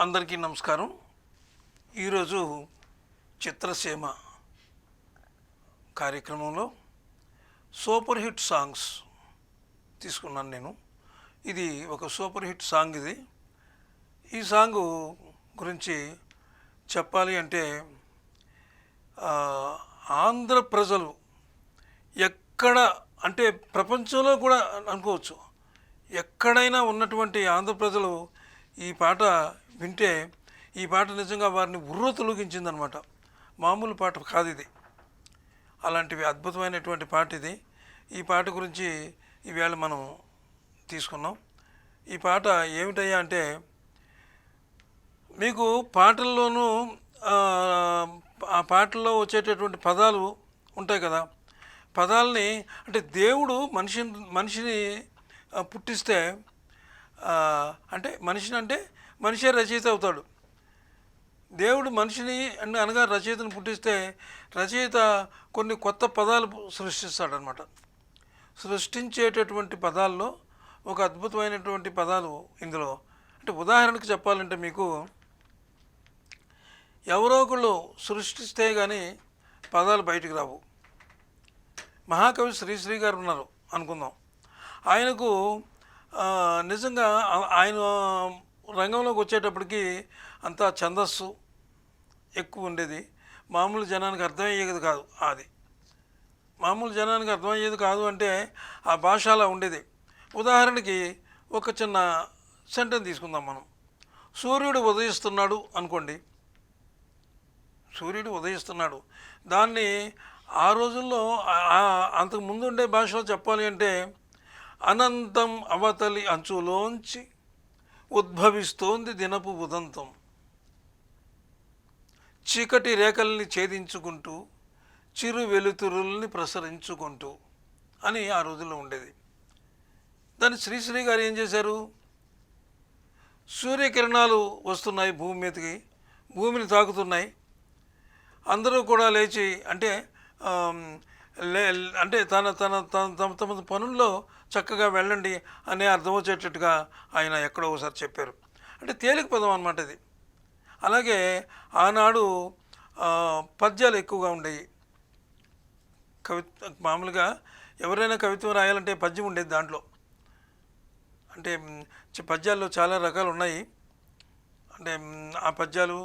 అందరికీ నమస్కారం. ఈరోజు చిత్రసీమ కార్యక్రమంలో సూపర్ హిట్ సాంగ్స్ తీసుకున్నాను నేను. ఇది ఒక సూపర్ హిట్ సాంగ్. ఈ సాంగ్ గురించి చెప్పాలి అంటే ఆంధ్ర ప్రజలు ఎక్కడ అంటే ప్రపంచంలో కూడా అనుకోవచ్చు, ఎక్కడైనా ఉన్నటువంటి ఆంధ్ర ప్రజలు ఈ పాట వింటే ఈ పాట నిజంగా వారిని ఉర్రు తొలగించిందనమాట. మామూలు పాట కాదు ఇది. అలాంటివి అద్భుతమైనటువంటి పాట ఇది. ఈ పాట గురించి ఈవేళ మనం తీసుకున్నాం. ఈ పాట ఏమిటయ్యా అంటే, మీకు పాటల్లోనూ ఆ పాటల్లో వచ్చేటటువంటి పదాలు ఉంటాయి కదా, పదాలని అంటే దేవుడు మనిషిని పుట్టిస్తే అంటే మనిషే రచయిత అవుతాడు. దేవుడు మనిషిని అనగా రచయితను పుట్టిస్తే రచయిత కొన్ని కొత్త పదాలు సృష్టిస్తాడనమాట. సృష్టించేటటువంటి పదాల్లో ఒక అద్భుతమైనటువంటి పదాలు ఇందులో. అంటే ఉదాహరణకు చెప్పాలంటే, మీకు ఎవరో ఒకళ్ళు సృష్టిస్తే కానీ పదాలు బయటికి రావు. మహాకవి శ్రీశ్రీ గారు ఉన్నారు అనుకుందాం. ఆయనకు నిజంగా ఆయన రంగంలోకి వచ్చేటప్పటికి అంతా ఛందస్సు ఎక్కువ ఉండేది. మామూలు జనానికి అర్థమయ్యేది కాదు. మామూలు జనానికి అర్థమయ్యేది కాదు అంటే ఆ భాష అలా ఉండేది. ఉదాహరణకి ఒక చిన్న సెంటెన్స్ తీసుకుందాం మనం. సూర్యుడు ఉదయిస్తున్నాడు అనుకోండి. సూర్యుడు ఉదయిస్తున్నాడు, దాన్ని ఆ రోజుల్లో అంతకు ముందు ఉండే భాషలో చెప్పాలి అంటే, అనంతం అవతలి అంచులోంచి ఉద్భవిస్తోంది దినపు ఉదంతం, చీకటి రేఖల్ని ఛేదించుకుంటూ చిరు వెలుతురుల్ని ప్రసరించుకుంటూ అని ఆ రోజుల్లో ఉండేది. దాన్ని శ్రీశ్రీ గారు ఏం చేశారు, సూర్యకిరణాలు వస్తున్నాయి భూమి మీదకి, భూమిని తాకుతున్నాయి, అందరూ కూడా లేచి అంటే అంటే తమ పనుల్లో చక్కగా వెళ్ళండి అనే అర్థం వచ్చేటట్టుగా ఆయన ఎక్కడో ఒకసారి చెప్పారు. అంటే తేలిక పదం అన్నమాట ఇది. అలాగే ఆనాడు పద్యాలు ఎక్కువగా ఉండేవి. మామూలుగా ఎవరైనా కవిత్వం రాయాలంటే పద్యం ఉండేది దాంట్లో. అంటే పద్యాల్లో చాలా రకాలు ఉన్నాయి. అంటే ఆ పద్యాలు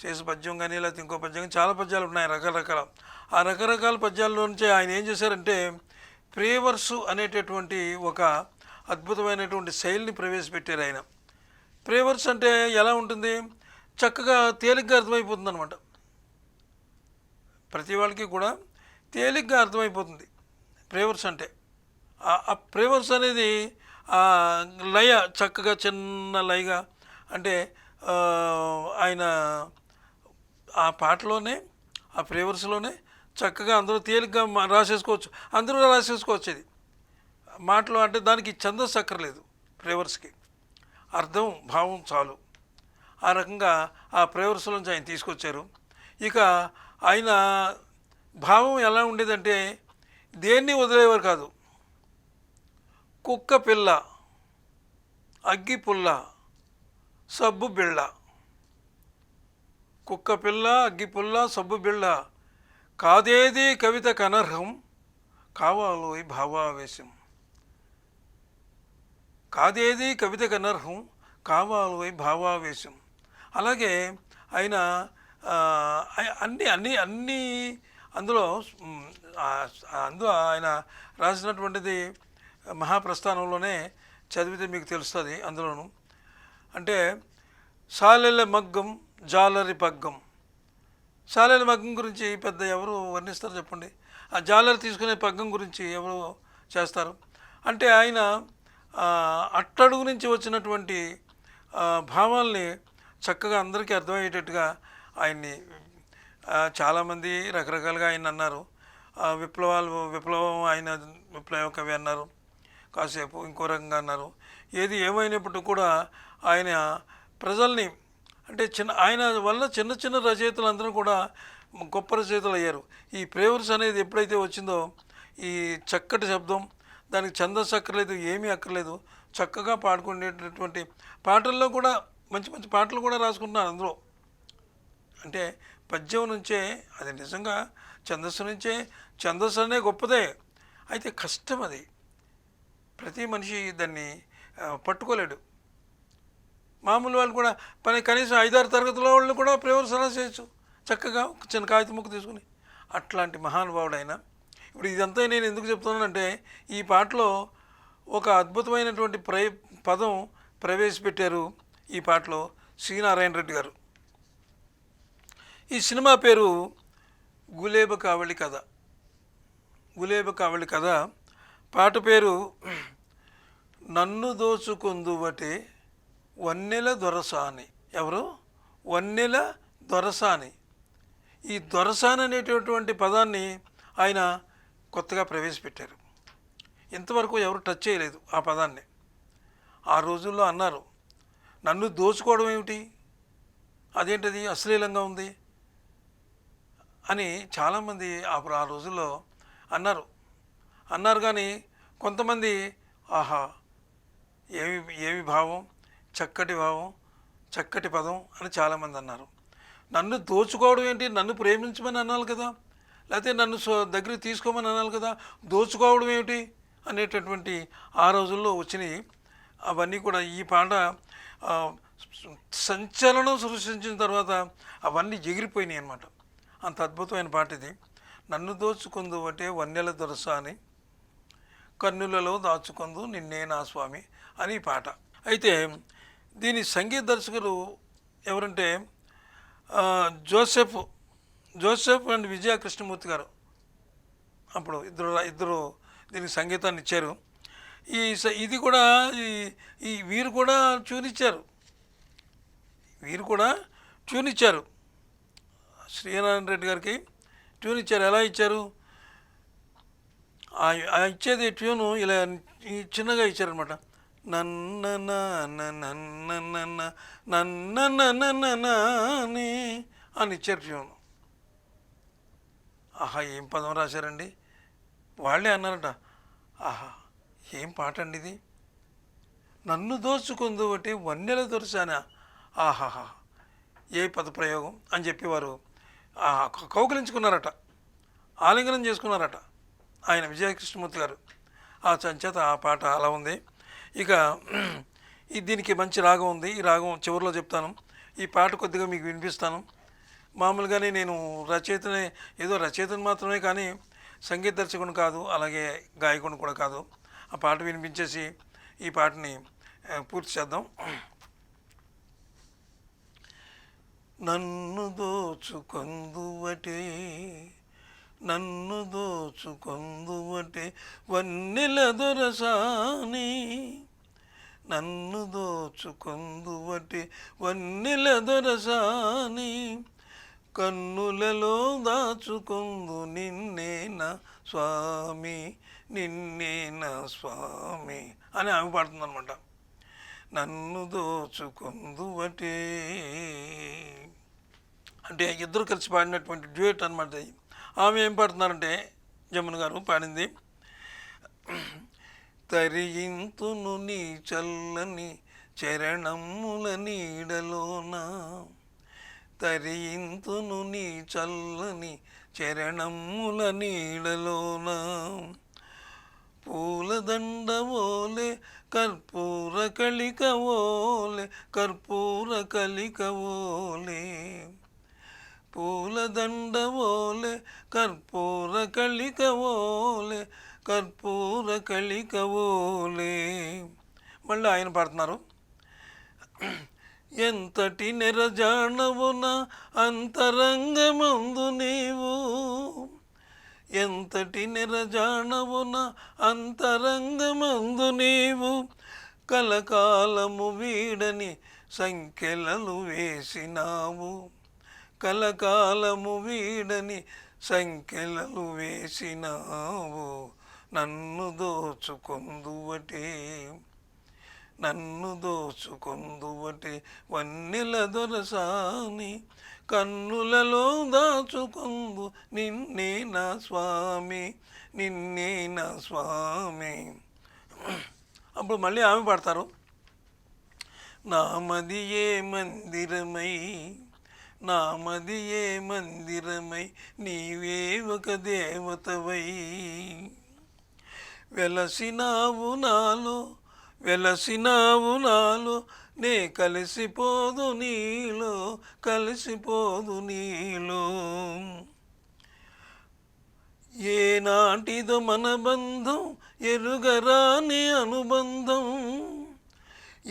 చేసే పద్యం కానీ లేకపోతే ఇంకో పద్యం కానీ చాలా పద్యాలు ఉన్నాయి రకరకాల. ఆ రకరకాల పద్యాల్లో నుంచి ఆయన ఏం చేశారంటే, ప్రేవర్సు అనేటటువంటి ఒక అద్భుతమైనటువంటి శైలిని ప్రవేశపెట్టారు ఆయన. ప్రేవర్స్ అంటే ఎలా ఉంటుంది, చక్కగా తేలిగ్గా అర్థమైపోతుంది అనమాట. ప్రతి వాళ్ళకి కూడా తేలిగ్గా అర్థమైపోతుంది ప్రేవర్స్ అంటే. ఆ ప్రేవర్స్ అనేది లయ చక్కగా చిన్న లయగా, అంటే ఆయన ఆ పాటలోనే ఆ ప్రేవర్స్లోనే చక్కగా అందరూ తేలిగ్గా రాసేసుకోవచ్చు. అందరూ రాసేసుకోవచ్చు. ఇది మాటలు అంటే దానికి ఛందస్సు అక్కర్లేదు. ప్రేవర్స్కి అర్థం భావం చాలు. ఆ రకంగా ఆ ప్రేవర్స్ నుంచి ఆయన తీసుకొచ్చారు. ఇక ఆయన భావం ఎలా ఉండేదంటే, దేన్ని వదిలేవారు కాదు. కుక్క పిల్ల, అగ్గి పుల్ల, సబ్బు బిళ్ళ. కుక్క పిల్ల, అగ్గి పుల్ల, సబ్బు బిళ్ళ, కాదేది కవిత కనర్హం, కావాలో భావావేశం. కాదేది కవిత కనర్హం, కావాలో భావావేశం. అలాగే ఆయన అన్ని అందులో ఆయన రాసినటువంటిది మహాప్రస్థానంలోనే చదివితే మీకు తెలుస్తుంది. అందులోను అంటే సాలెల మగ్గం జాలరి పగ్గం. సాలెల మగ్గం గురించి పెద్ద ఎవరు వర్ణిస్తారు చెప్పండి? ఆ జాలరి తీసుకునే పగ్గం గురించి ఎవరు చేస్తారు? అంటే ఆయన అట్టడుగు నుంచి వచ్చినటువంటి భావాల్ని చక్కగా అందరికీ అర్థమయ్యేటట్టుగా ఆయన్ని చాలామంది రకరకాలుగా ఆయన అన్నారు. విప్లవం ఆయన విప్లవ కవి అన్నారు, కాసేపు ఇంకో రకంగా అన్నారు. ఏది ఏమైనప్పటికీ కూడా ఆయన ప్రజల్ని అంటే ఆయన వల్ల చిన్న చిన్న రచయితలు అందరూ కూడా గొప్ప రచయితలు అయ్యారు. ఈ ప్రేవర్స్ అనేది ఎప్పుడైతే వచ్చిందో, ఈ చక్కటి శబ్దం, దానికి ఛందస్సు అక్కర్లేదు, ఏమీ అక్కర్లేదు, చక్కగా పాడుకునేటటువంటి పాటల్లో కూడా మంచి మంచి పాటలు కూడా రాసుకుంటున్నారు అందులో. అంటే పద్యం నుంచే అది నిజంగా ఛందస్సు నుంచే, ఛందస్సు అనే గొప్పదే, అయితే కష్టం అది. ప్రతి మనిషి దాన్ని పట్టుకోలేడు. మామూలు వాళ్ళు కూడా కనీసం 5-6 తరగతుల వాళ్ళు కూడా ప్రయోగశాల చేయొచ్చు చక్కగా, ఒక చిన్న కాగితం ముక్క తీసుకుని. అట్లాంటి మహానుభావుడైన. ఇప్పుడు ఇదంతా నేను ఎందుకు చెప్తున్నానంటే, ఈ పాటలో ఒక అద్భుతమైనటువంటి పదం ప్రవేశపెట్టారు ఈ పాటలో సి నారాయణ రెడ్డి గారు. ఈ సినిమా పేరు గులేబ కావళి కథ. గులేబ కావళి కథ. పాట పేరు నన్ను దోచుకుందువటే వన్నెల దొరసాని. ఎవరు? వన్నెల దొరసాని. ఈ దొరసాని అనేటటువంటి పదాన్ని ఆయన కొత్తగా ప్రవేశపెట్టారు. ఇంతవరకు ఎవరు టచ్ చేయలేదు ఆ పదాన్ని. ఆ రోజుల్లో అన్నారు, నన్ను దోచుకోవడం ఏమిటి, అదేంటది అశ్లీలంగా ఉంది అని చాలామంది ఆ రోజుల్లో అన్నారు కానీ కొంతమంది ఆహా ఏమి భావం, చక్కటి భావం, చక్కటి పదం అని చాలామంది అన్నారు. నన్ను దోచుకోవడం ఏంటి, నన్ను ప్రేమించమని అనాలి కదా, లేకపోతే నన్ను దగ్గరికి తీసుకోమని అనాలి కదా, దోచుకోవడం ఏమిటి అనేటటువంటి ఆ రోజుల్లో వచ్చినాయి. అవన్నీ కూడా ఈ పాట సంచలనం సృష్టించిన తర్వాత అవన్నీ ఎగిరిపోయినాయి అన్నమాట. అంత అద్భుతమైన పాట ఇది. నన్ను దోచుకుందు అంటే వన్నెల దొరసాని, కన్నులలో దాచుకుందు నిన్నే నా స్వామి అని పాట. అయితే దీని సంగీత దర్శకులు ఎవరంటే జోసెఫ్ అండ్ విజయ కృష్ణమూర్తి గారు. అప్పుడు ఇద్దరు దీనికి సంగీతాన్ని ఇచ్చారు. ఇది కూడా వీరు కూడా ట్యూన్ ఇచ్చారు. శ్రీనారాయణ రెడ్డి గారికి ట్యూన్ ఇచ్చారు. ఎలా ఇచ్చారు? ఇచ్చేది ట్యూను ఇలా చిన్నగా ఇచ్చారనమాట. నన్న అని ఇచ్చారు ట్యూను. ఆహా ఏం పదం రాశారండి. వాళ్ళే అన్నారట, ఆహా ఏం పాట అండి ఇది, నన్ను దోచుకుందు అంటే వన్నెల దొరసానా, ఆహాహా ఏ పదప్రయోగం అని చెప్పి వారు కౌగిలించుకున్నారట, ఆలింగనం చేసుకున్నారట ఆయన విజయకృష్ణమూర్తి గారు. ఆ సంచేత ఆ పాట అలా ఉంది. ఇక దీనికి మంచి రాగం ఉంది. ఈ రాగం చివరిలో చెప్తాను. ఈ పాట కొద్దిగా మీకు వినిపిస్తాను. మామూలుగానే నేను రచయితను మాత్రమే కానీ సంగీత దర్శకుని కాదు, అలాగే గాయకుని కూడా కాదు. ఆ పాట వినిపించేసి ఈ పాటని పూర్తి చేద్దాం. నన్ను దోచుకొందువటే వన్నెల దొరసాని, నన్ను దోచుకొందువటే వన్నెల దొరసాని, కన్నులలో దాచుకొందు నిన్నే నా స్వామి అని ఆమె పాడుతుందన్నమాట. నన్ను దోచుకొందువటే అంటే ఇద్దరు కలిసి పాడినటువంటి డ్యూయట్ అనమాట. ఆమె ఏం పాడుతున్నారంటే, జమున గారు పాడింది, తరింతును నీ చల్లని చరణముల నీడలోన, తరింతును నీ చల్లని చరణముల నీడలోన, పూలదండవోలే కర్పూర కలికవోలే పూలదండవోలే కర్పూర కలికవోలే. మళ్ళీ ఆయన పాడుతున్నారు, ఎంతటి నెరజానవున అంతరంగమందు నీవు, ఎంతటి నెరజానవున అంతరంగమందు నీవు, కలకాలము వీడని సంఖ్యలలు వేసినావు, కలకాలము వీడని సంఖ్యలలు వేసినావు, నన్ను దోచుకొందువటే వన్నెల దొరసాని, కన్నులలో దాచుకొందు నిన్నే నా స్వామి. అప్పుడు మళ్ళీ ఆమె పాడతారు, నామదియే మందిరమై నామదియే మందిరమై నీవే ఒక దేవతవై వెలసినావు నాలో వెలసినావు నాలో నే కలిసిపోదు నీలో కలిసిపోదు నీలో ఏనాటిదో మన బంధం ఎరుగరాని అనుబంధం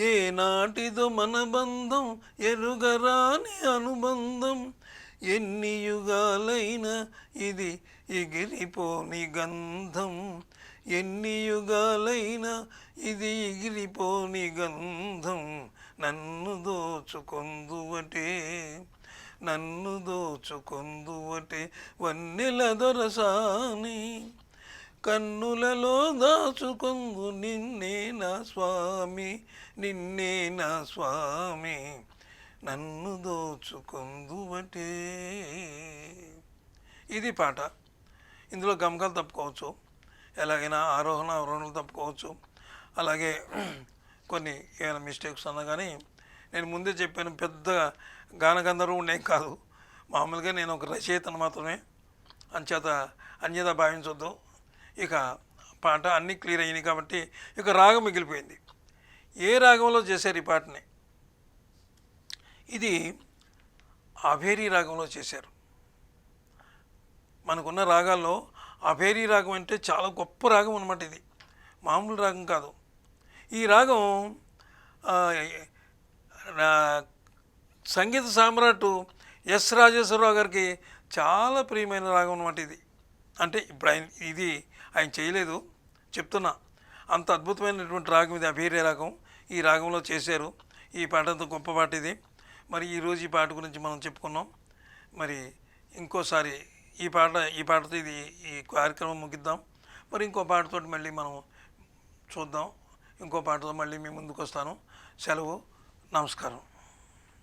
ఏనాటిదో మన బంధం ఎరుగరాని అనుబంధం ఎన్ని యుగాలైనా ఇది ఎగిరిపోని గంధం ఎన్ని యుగాలైనా ఇది ఎగిరిపోని గంధం నన్ను దోచుకొందువటే నన్ను దోచుకొందువటే వన్నెల దొరసాని కన్నులలో దాచుకొందు నిన్నే నా స్వామి నిన్నే నా స్వామి నన్ను దోచుకొందువటే. ఇది పాట. ఇందులో గమకాలు తప్పుకోవచ్చు, ఎలాగైనా ఆరోహణ అవరోహణలు తప్పుకోవచ్చు. అలాగే కొన్ని ఏమైనా మిస్టేక్స్ అన్నా కానీ నేను ముందే చెప్పాను, పెద్ద గానగంధర్వుడు ఏం కాదు, మామూలుగా నేను ఒక రచయితను మాత్రమే, అంచేత అన్యత భావించొద్దు. ఇక పాట అన్నీ క్లియర్ అయినాయి కాబట్టి ఇక రాగం మిగిలిపోయింది. ఏ రాగంలో చేశారు ఈ పాటని? ఇది అభేరీ రాగంలో చేశారు. మనకున్న రాగాల్లో అభేరీ రాగం అంటే చాలా గొప్ప రాగం అన్నమాట. ఇది మామూలు రాగం కాదు. ఈ రాగం సంగీత సామ్రాట్ ఎస్ రాజేశ్వరరావు గారికి చాలా ప్రియమైన రాగం అన్నమాట ఇది. అంటే ఇప్పుడు ఆయన చేయలేదు, చెప్తున్నా, అంత అద్భుతమైనటువంటి రాగం ఇది, అభేరీ రాగం. ఈ రాగంలో చేశారు. ఈ పాట అంత గొప్ప పాట ఇది. మరి ఈరోజు ఈ పాట గురించి మనం చెప్పుకున్నాం. మరి ఇంకోసారి ఈ పాటతో ఈ కార్యక్రమం ముగిద్దాం. మరి ఇంకో పాటతో మళ్ళీ మనం చూద్దాం. ఇంకో పాటతో మళ్ళీ మీ ముందుకు వస్తాను. సెలవు. నమస్కారం.